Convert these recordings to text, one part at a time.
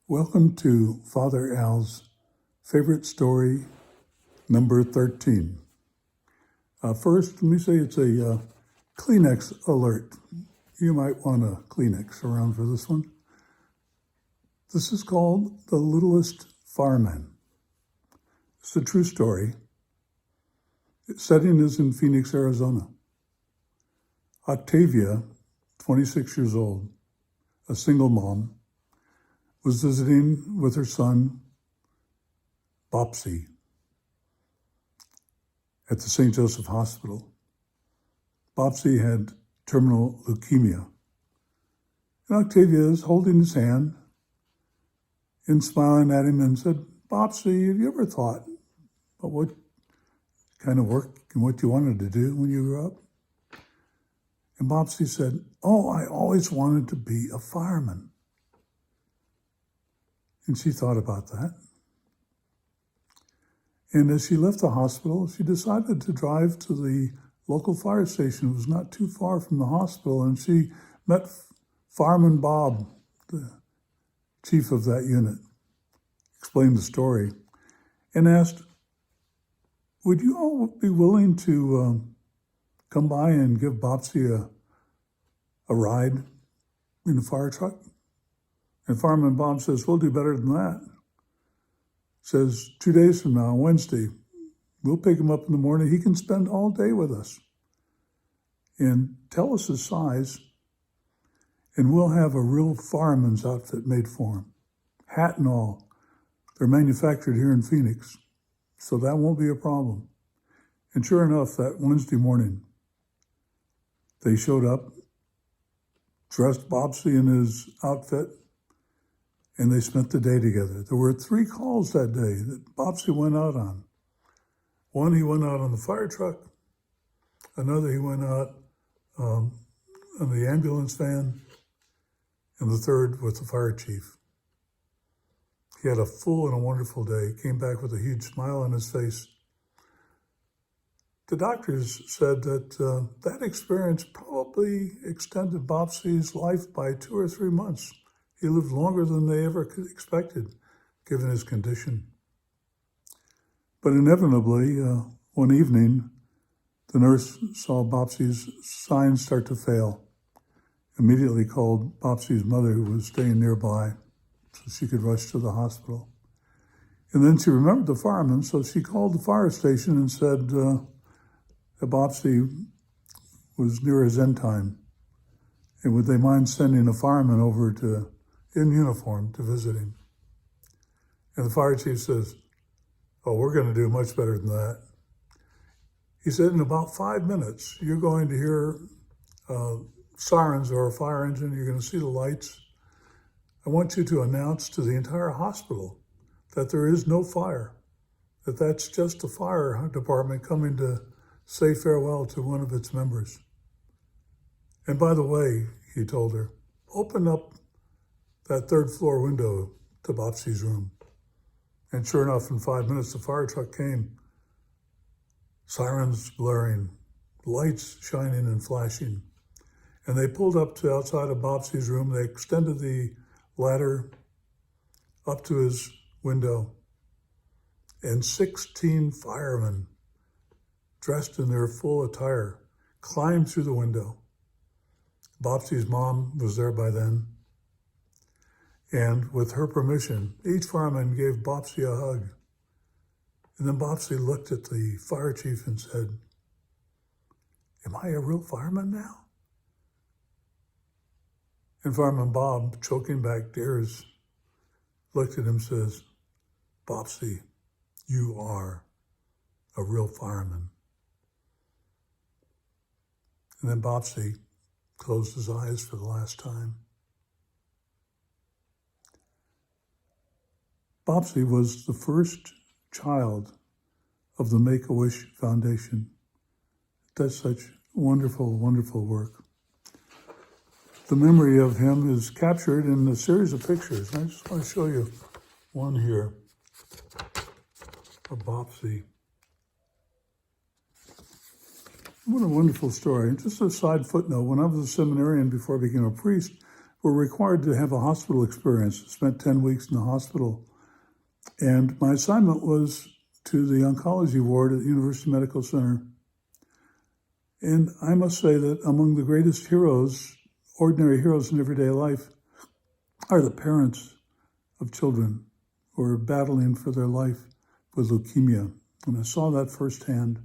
Welcome to Father Al's favorite story, number 13. First, let me say it's a Kleenex alert. You might want a Kleenex around for this one. This is called The Littlest Fireman. It's a true story. Its setting is in Phoenix, Arizona. Octavia, 26 years old, a single mom, was visiting with her son, Bopsy, at the St. Joseph Hospital. Bopsy had terminal leukemia. And Octavia is holding his hand and smiling at him and said, "Bopsy, have you ever thought about what kind of work and what you wanted to do when you grew up?" And Bopsy said, "Oh, I always wanted to be a fireman." And she thought about that. And as she left the hospital, she decided to drive to the local fire station. It was not too far from the hospital, and she met Fireman Bob, the chief of that unit, explained the story, and asked, "Would you all be willing to come by and give Bopsy a ride in a fire truck?" And Fireman Bob says, "We'll do better than that." Says, 2 days from now, Wednesday, we'll pick him up in the morning. He can spend all day with us. And tell us his size, and we'll have a real fireman's outfit made for him. Hat and all. They're manufactured here in Phoenix, so that won't be a problem. And sure enough, that Wednesday morning, they showed up, dressed Bopsy in his outfit, and they spent the day together. There were 3 calls that day that Bopsy went out on. One, he went out on the fire truck. Another, he went out on the ambulance van. And the third with the fire chief. He had a full and a wonderful day. He came back with a huge smile on his face. The doctors said that that experience probably extended Bopsy's life by 2 or 3 months. He lived longer than they ever expected, given his condition. But inevitably, one evening, the nurse saw Bopsy's signs start to fail. Immediately called Bopsy's mother, who was staying nearby, so she could rush to the hospital. And then she remembered the fireman, so she called the fire station and said that Bopsy was near his end time, and would they mind sending a fireman over in uniform to visit him. And the fire chief says, "Oh, we're going to do much better than that." He said, "In about 5 minutes, you're going to hear sirens or a fire engine. You're going to see the lights. I want you to announce to the entire hospital that there is no fire, that that's just the fire department coming to say farewell to one of its members. And by the way," he told her, "open up that 3rd floor window to Bopsy's room." And sure enough, in 5 minutes, the fire truck came, sirens blaring, lights shining and flashing. And they pulled up to outside of Bopsy's room. They extended the ladder up to his window. And 16 firemen, dressed in their full attire, climbed through the window. Bopsy's mom was there by then. And with her permission, each fireman gave Bopsy a hug. And then Bopsy looked at the fire chief and said, "Am I a real fireman now?" And Fireman Bob, choking back tears, looked at him and says, "Bopsy, you are a real fireman." And then Bopsy closed his eyes for the last time. Bopsy was the first child of the Make-A-Wish Foundation. It does such wonderful, wonderful work. The memory of him is captured in a series of pictures. I just want to show you one here of Bopsy. What a wonderful story. Just a side footnote, when I was a seminarian before I became a priest, were required to have a hospital experience. Spent 10 weeks in the hospital. And my assignment was to the oncology ward at the University Medical Center. And I must say that among the greatest heroes, ordinary heroes in everyday life, are the parents of children who are battling for their life with leukemia. And I saw that firsthand.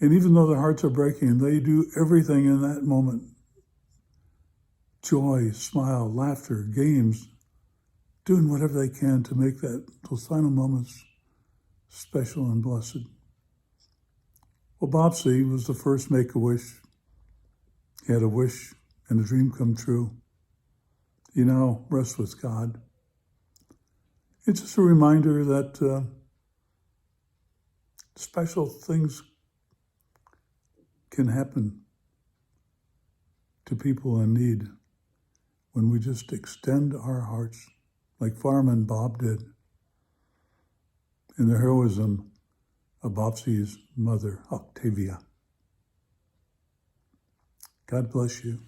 And even though their hearts are breaking, they do everything in that moment. Joy, smile, laughter, games, doing whatever they can to make those final moments special and blessed. Well, Bobsy was the first Make-A-Wish. He had a wish and a dream come true. He now rests with God. It's just a reminder that special things can happen to people in need when we just extend our hearts, like Fireman Bob did, in the heroism of Bobsy's mother, Octavia. God bless you.